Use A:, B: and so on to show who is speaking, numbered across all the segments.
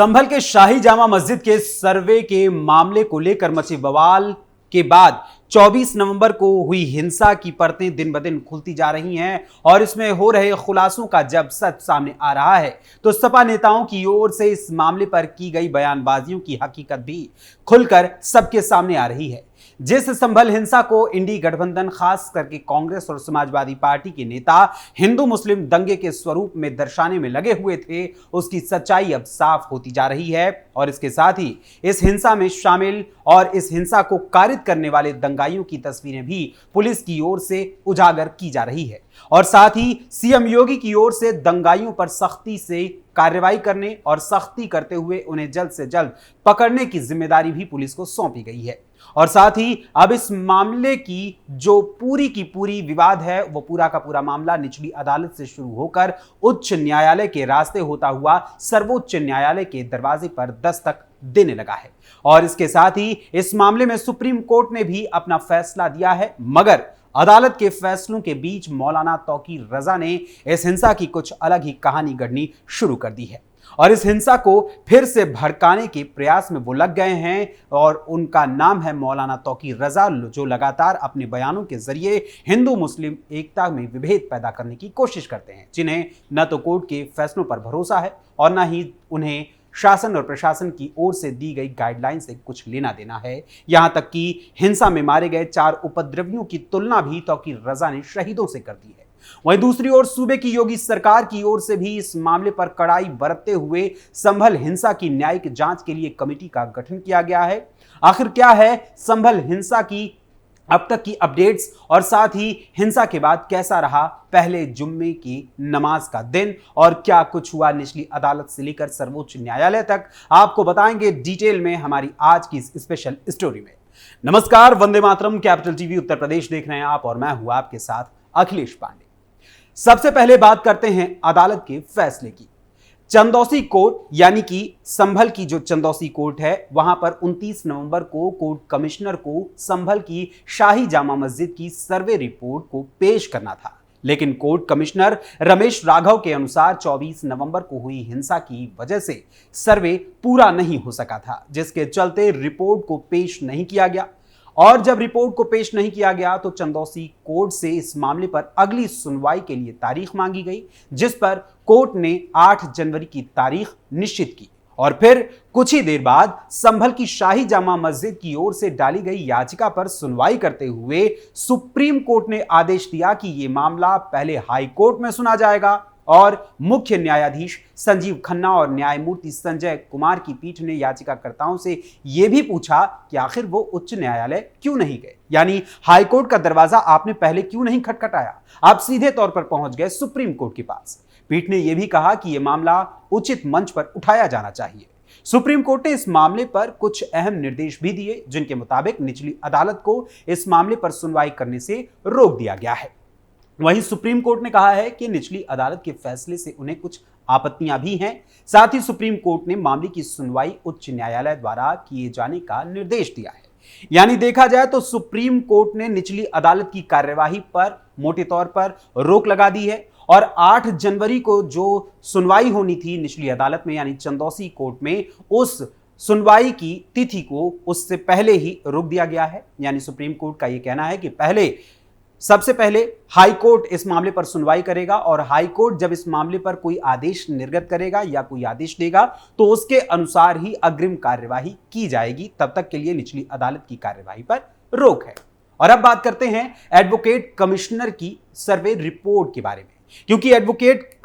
A: संभल के शाही जामा मस्जिद के सर्वे के मामले को लेकर मचे बवाल के बाद 24 नवंबर को हुई हिंसा की परतें दिन ब दिन खुलती जा रही हैं और इसमें हो रहे खुलासों का जब सच सामने आ रहा है तो सपा नेताओं की ओर से इस मामले पर की गई बयानबाजियों की हकीकत भी खुलकर सबके सामने आ रही है। जिस संभल हिंसा को इंडी गठबंधन खास करके कांग्रेस और समाजवादी पार्टी के नेता हिंदू मुस्लिम दंगे के स्वरूप में दर्शाने में लगे हुए थे, उसकी सच्चाई अब साफ होती जा रही है और इसके साथ ही इस हिंसा में शामिल और इस हिंसा को कारित करने वाले दंगाइयों की तस्वीरें भी पुलिस की ओर से उजागर की जा रही है और साथ ही सीएम योगी की ओर से दंगाइयों पर सख्ती से कार्रवाई करने और सख्ती करते हुए उन्हें जल्द से जल्द पकड़ने की जिम्मेदारी भी पुलिस को सौंपी गई है। और साथ ही अब इस मामले की जो पूरी की पूरी विवाद है वो पूरा का पूरा मामला निचली अदालत से शुरू होकर उच्च न्यायालय के रास्ते होता हुआ सर्वोच्च न्यायालय के दरवाजे पर दस्तक देने लगा है और इसके साथ ही इस मामले में सुप्रीम कोर्ट ने भी अपना फैसला दिया है, मगर अदालत के फैसलों के बीच मौलाना तौकीर रजा ने इस हिंसा की कुछ अलग ही कहानी गढ़नी शुरू कर दी है और इस हिंसा को फिर से भड़काने के प्रयास में वो लग गए हैं और उनका नाम है मौलाना तौकीर रजा, जो लगातार अपने बयानों के जरिए हिंदू मुस्लिम एकता में विभेद पैदा करने की कोशिश करते हैं, जिन्हें न तो कोर्ट के फैसलों पर भरोसा है और न ही उन्हें शासन और प्रशासन की ओर से दी गई गाइडलाइन से कुछ लेना देना है। यहां तक कि हिंसा में मारे गए 4 उपद्रवियों की तुलना भी तौकीर रजा ने शहीदों से कर दी है। वहीं दूसरी ओर सूबे की योगी सरकार की ओर से भी इस मामले पर कड़ाई बरतते हुए संभल हिंसा की न्यायिक जांच के लिए कमेटी का गठन किया गया है। आखिर क्या है संभल हिंसा की अब तक की अपडेट्स और साथ ही हिंसा के बाद कैसा रहा पहले जुम्मे की नमाज का दिन और क्या कुछ हुआ निचली अदालत से लेकर सर्वोच्च न्यायालय तक, आपको बताएंगे डिटेल में हमारी आज की इस स्पेशल स्टोरी में। नमस्कार, वंदे मातरम, कैपिटल टीवी उत्तर प्रदेश देख रहे हैं आप और मैं हूं आपके साथ अखिलेश पांडे। सबसे पहले बात करते हैं अदालत के फैसले की। चंदौसी कोर्ट यानी कि संभल की जो चंदौसी कोर्ट है वहां पर 29 नवंबर को कोर्ट कमिश्नर को संभल की शाही जामा मस्जिद की सर्वे रिपोर्ट को पेश करना था, लेकिन कोर्ट कमिश्नर रमेश राघव के अनुसार 24 नवंबर को हुई हिंसा की वजह से सर्वे पूरा नहीं हो सका था, जिसके चलते रिपोर्ट को पेश नहीं किया गया और जब रिपोर्ट को पेश नहीं किया गया तो चंदौसी कोर्ट से इस मामले पर अगली सुनवाई के लिए तारीख मांगी गई, जिस पर कोर्ट ने 8 जनवरी की तारीख निश्चित की और फिर कुछ ही देर बाद संभल की शाही जामा मस्जिद की ओर से डाली गई याचिका पर सुनवाई करते हुए सुप्रीम कोर्ट ने आदेश दिया कि यह मामला पहले हाई कोर्ट में सुना जाएगा और मुख्य न्यायाधीश संजीव खन्ना और न्यायमूर्ति संजय कुमार की पीठ ने याचिकाकर्ताओं से यह भी पूछा कि आखिर वो उच्च न्यायालय क्यों नहीं गए, यानी हाई कोर्ट का दरवाजा आपने पहले क्यों नहीं खटखटाया, आप सीधे तौर पर पहुंच गए सुप्रीम कोर्ट के पास। पीठ ने यह भी कहा कि यह मामला उचित मंच पर उठाया जाना चाहिए। सुप्रीम कोर्ट ने इस मामले पर कुछ अहम निर्देश भी दिए, जिनके मुताबिक निचली अदालत को इस मामले पर सुनवाई करने से रोक दिया गया है। वहीं सुप्रीम कोर्ट ने कहा है कि निचली अदालत के फैसले से उन्हें कुछ आपत्तियां भी हैं। साथ ही सुप्रीम कोर्ट ने मामले की सुनवाई उच्च न्यायालय द्वारा किए जाने का निर्देश दिया है। यानी देखा जाए तो सुप्रीम कोर्ट ने निचली अदालत की कार्यवाही पर मोटे तौर पर रोक लगा दी है और 8 जनवरी को जो सुनवाई होनी थी निचली अदालत में यानी चंदौसी कोर्ट में, उस सुनवाई की तिथि को उससे पहले ही रोक दिया गया है। यानी सुप्रीम कोर्ट का यह कहना है कि सबसे पहले हाई कोर्ट इस मामले पर सुनवाई करेगा और हाई कोर्ट जब इस मामले पर कोई आदेश निर्गत करेगा या कोई आदेश देगा तो उसके अनुसार ही अग्रिम कार्यवाही की जाएगी। तब तक के लिए निचली अदालत की कार्यवाही पर रोक है। और अब बात करते हैं एडवोकेट कमिश्नर की सर्वे रिपोर्ट के बारे में, क्योंकि एडवोकेट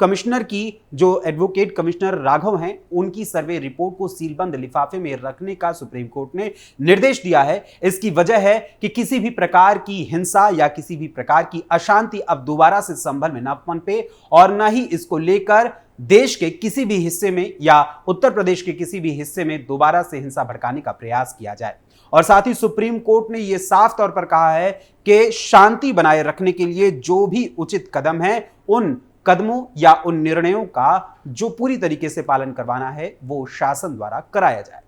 A: कमिश्नर राघव हैं, उनकी सर्वे रिपोर्ट को सीलबंद लिफाफे में रखने का सुप्रीम कोर्ट ने निर्देश दिया है। इसकी वजह है कि किसी भी प्रकार की हिंसा या किसी भी प्रकार की अशांति अब दोबारा से संभल में न पनपे और न ही इसको लेकर देश के किसी भी हिस्से में या उत्तर प्रदेश के किसी भी हिस्से में दोबारा से हिंसा भड़काने का प्रयास किया जाए। और साथ ही सुप्रीम कोर्ट ने यह साफ तौर पर कहा है कि शांति बनाए रखने के लिए जो भी उचित कदम है उन कदमों या उन निर्णयों का जो पूरी तरीके से पालन करवाना है वो शासन द्वारा कराया जाए।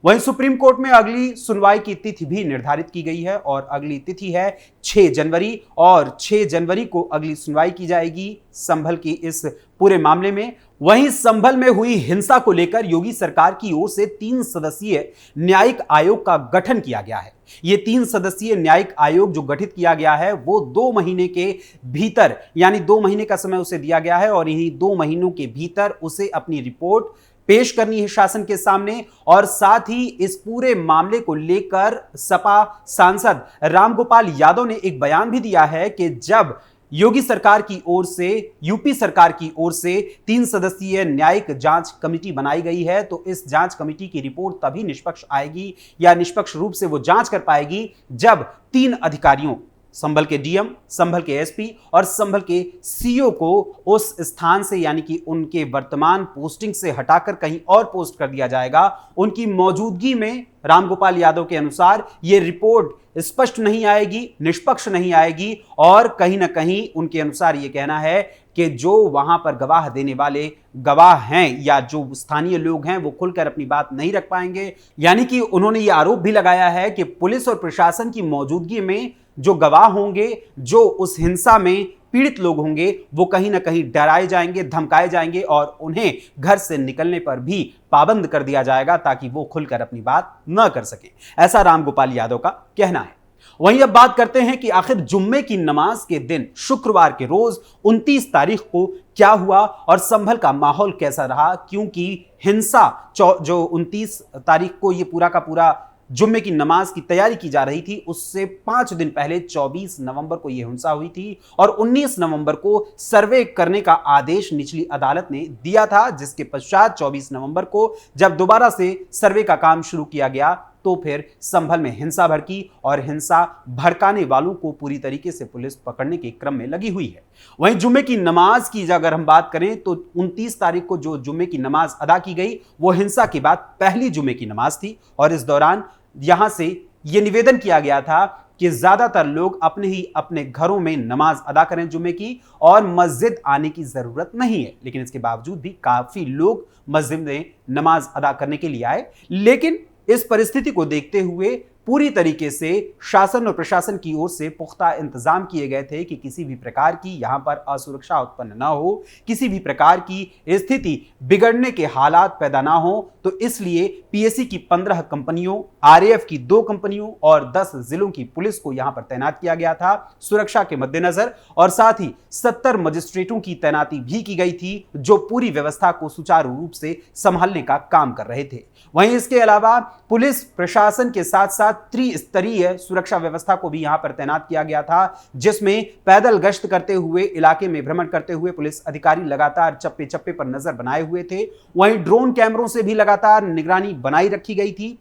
A: वहीं सुप्रीम कोर्ट में अगली सुनवाई की तिथि भी निर्धारित की गई है और अगली तिथि है 6 जनवरी और 6 जनवरी को अगली सुनवाई की जाएगी संभल की इस पूरे मामले में। वहीं संभल में हुई हिंसा को लेकर योगी सरकार की ओर से 3 सदस्यीय न्यायिक आयोग का गठन किया गया है। यह 3 सदस्यीय न्यायिक आयोग जो गठित किया गया है वो 2 महीने के भीतर यानी 2 महीने का समय उसे दिया गया है और इन्हीं 2 महीनों के भीतर उसे अपनी रिपोर्ट पेश करनी है शासन के सामने। और साथ ही इस पूरे मामले को लेकर सपा सांसद रामगोपाल यादव ने एक बयान भी दिया है कि जब योगी सरकार की ओर से यूपी सरकार की ओर से 3 सदस्यीय न्यायिक जांच कमेटी बनाई गई है तो इस जांच कमेटी की रिपोर्ट तभी निष्पक्ष आएगी या निष्पक्ष रूप से वो जांच कर पाएगी जब 3 अधिकारियों संभल के डीएम, संभल के एसपी और संभल के सीईओ को उस स्थान से यानी कि उनके वर्तमान पोस्टिंग से हटाकर कहीं और पोस्ट कर दिया जाएगा। उनकी मौजूदगी में रामगोपाल यादव के अनुसार यह रिपोर्ट स्पष्ट नहीं आएगी, निष्पक्ष नहीं आएगी और कहीं ना कहीं उनके अनुसार यह कहना है कि जो वहां पर गवाह देने वाले गवाह हैं या जो स्थानीय लोग हैं वो खुलकर अपनी बात नहीं रख पाएंगे। यानी कि उन्होंने यह आरोप भी लगाया है कि पुलिस और प्रशासन की मौजूदगी में जो गवाह होंगे, जो उस हिंसा में पीड़ित लोग होंगे, वो कहीं ना कहीं डराए जाएंगे, धमकाए जाएंगे और उन्हें घर से निकलने पर भी पाबंद कर दिया जाएगा ताकि वो खुलकर अपनी बात न कर सके। ऐसा रामगोपाल यादव का कहना है। वहीं अब बात करते हैं कि आखिर जुम्मे की नमाज के दिन शुक्रवार के रोज 29 तारीख को क्या हुआ और संभल का माहौल कैसा रहा, क्योंकि हिंसा जो 29 तारीख को ये पूरा का पूरा जुम्मे की नमाज की तैयारी की जा रही थी उससे 5 दिन पहले 24 नवंबर को यह हिंसा हुई थी और 19 नवंबर को सर्वे करने का आदेश निचली अदालत ने दिया था, जिसके पश्चात 24 नवंबर को जब दोबारा से सर्वे का काम शुरू किया गया तो फिर संभल में हिंसा भड़की और हिंसा भड़काने वालों को पूरी तरीके से पुलिस पकड़ने के क्रम में लगी हुई है। वहीं जुम्मे की नमाज की अगर हम बात करें तो 29 तारीख को जो जुम्मे की नमाज अदा की गई वो हिंसा के बाद पहली जुम्मे की नमाज थी और इस दौरान यहां से यह निवेदन किया गया था कि ज्यादातर लोग अपने घरों में नमाज अदा करें जुम्मे की और मस्जिद आने की जरूरत नहीं है। लेकिन इसके बावजूद भी काफी लोग मस्जिद में नमाज अदा करने के लिए आए। लेकिन इस परिस्थिति को देखते हुए पूरी तरीके से शासन और प्रशासन की ओर से पुख्ता इंतजाम किए गए थे कि किसी भी प्रकार की यहां पर असुरक्षा उत्पन्न ना हो, किसी भी प्रकार की स्थिति बिगड़ने के हालात पैदा ना हो। तो इसलिए पीएससी की 15 कंपनियों, आरएएफ की 2 कंपनियों और 10 जिलों की पुलिस को यहां पर तैनात किया गया था सुरक्षा के मद्देनजर और साथ ही 70 मजिस्ट्रेटों की तैनाती भी की गई थी जो पूरी व्यवस्था को सुचारू रूप से संभालने का काम कर रहे थे। वहीं इसके अलावा पुलिस प्रशासन के साथ साथ त्रिस्तरीय सुरक्षा व्यवस्था को भी यहां पर तैनात किया गया था, जिसमें पैदल गश्त करते हुए इलाके में भ्रमण करते हुए पुलिस अधिकारी लगातार चप्पे चप्पे पर नजर बनाए हुए थे। वहीं ड्रोन कैमरों से भी लगातार निगरानी बनाई रखी गई थी।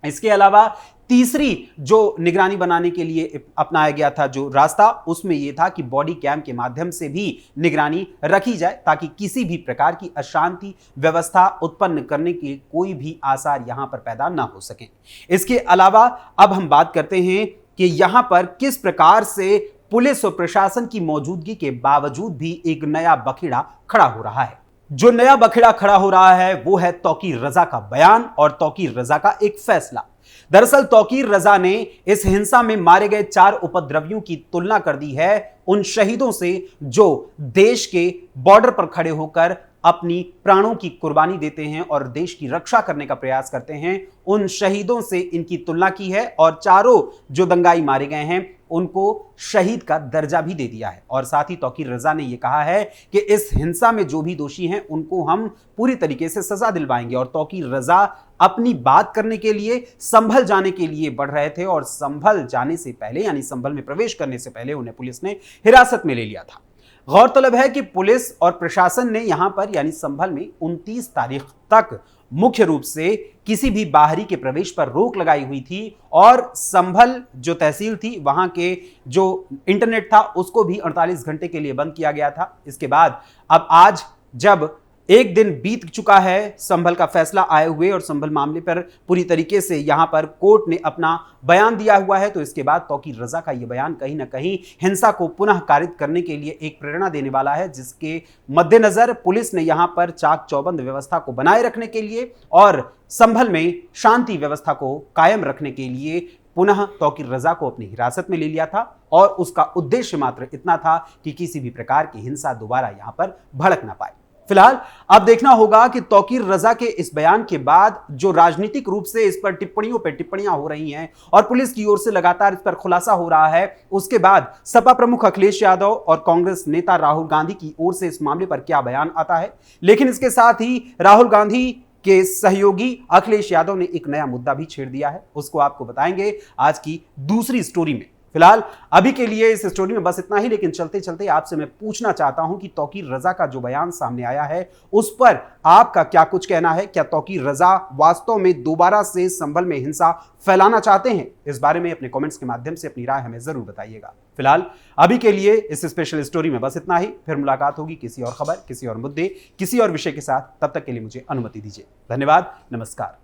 A: इसके अलावा तीसरी जो निगरानी बनाने के लिए अपनाया गया था जो रास्ता, उसमें यह था कि बॉडी कैम के माध्यम से भी निगरानी रखी जाए ताकि किसी भी प्रकार की अशांति व्यवस्था उत्पन्न करने के कोई भी आसार यहां पर पैदा ना हो सके। इसके अलावा अब हम बात करते हैं कि यहां पर किस प्रकार से पुलिस और प्रशासन की मौजूदगी के बावजूद भी एक नया बखेड़ा खड़ा हो रहा है। जो नया बखेड़ा खड़ा हो रहा है वो है तौकीर रजा का बयान और तौकीर रजा का एक फैसला। दरअसल तौकीर रजा ने इस हिंसा में मारे गए 4 उपद्रवियों की तुलना कर दी है उन शहीदों से जो देश के बॉर्डर पर खड़े होकर अपनी प्राणों की कुर्बानी देते हैं और देश की रक्षा करने का प्रयास करते हैं। उन शहीदों से इनकी तुलना की है और चारों जो दंगाई मारे गए हैं उनको शहीद का दर्जा भी दे दिया है। और साथ ही तौकीर रजा ने यह कहा है कि इस हिंसा में जो भी दोषी हैं उनको हम पूरी तरीके से सजा दिलवाएंगे। और तौकीर रजा अपनी बात करने के लिए संभल जाने के लिए बढ़ रहे थे और संभल जाने से पहले यानी संभल में प्रवेश करने से पहले उन्हें पुलिस ने हिरासत में ले लिया था। गौरतलब है कि पुलिस और प्रशासन ने यहां पर यानी संभल में 29 तारीख तक मुख्य रूप से किसी भी बाहरी के प्रवेश पर रोक लगाई हुई थी और संभल जो तहसील थी वहां के जो इंटरनेट था उसको भी 48 घंटे के लिए बंद किया गया था। इसके बाद अब आज जब एक दिन बीत चुका है संभल का फैसला आए हुए और संभल मामले पर पूरी तरीके से यहां पर कोर्ट ने अपना बयान दिया हुआ है, तो इसके बाद तौकीर रजा का यह बयान कहीं ना कहीं हिंसा को पुनः कारित करने के लिए एक प्रेरणा देने वाला है, जिसके मद्देनजर पुलिस ने यहां पर चाक चौबंद व्यवस्था को बनाए रखने के लिए और संभल में शांति व्यवस्था को कायम रखने के लिए पुनः तौकीर रजा को अपनी हिरासत में ले लिया था और उसका उद्देश्य मात्र इतना था कि किसी भी प्रकार की हिंसा दोबारा यहां पर भड़क ना पाए। फिलहाल अब देखना होगा कि तौकीर रजा के इस बयान के बाद जो राजनीतिक रूप से इस पर टिप्पणियां हो रही हैं और पुलिस की ओर से लगातार इस पर खुलासा हो रहा है, उसके बाद सपा प्रमुख अखिलेश यादव और कांग्रेस नेता राहुल गांधी की ओर से इस मामले पर क्या बयान आता है। लेकिन इसके साथ ही राहुल गांधी के सहयोगी अखिलेश यादव ने एक नया मुद्दा भी छेड़ दिया है, उसको आपको बताएंगे आज की दूसरी स्टोरी में। फिलहाल अभी के लिए इस स्टोरी में बस इतना ही, लेकिन चलते चलते आपसे मैं पूछना चाहता हूं कि तौकीर रजा का जो बयान सामने आया है उस पर आपका क्या कुछ कहना है। क्या तौकीर रजा वास्तव में दोबारा से संभल में हिंसा फैलाना चाहते हैं? इस बारे में अपने कमेंट्स के माध्यम से अपनी राय हमें जरूर बताइएगा। फिलहाल अभी के लिए इस स्पेशल स्टोरी में बस इतना ही, फिर मुलाकात होगी किसी और खबर, किसी और मुद्दे, किसी और विषय के साथ। तब तक के लिए मुझे अनुमति दीजिए। धन्यवाद, नमस्कार।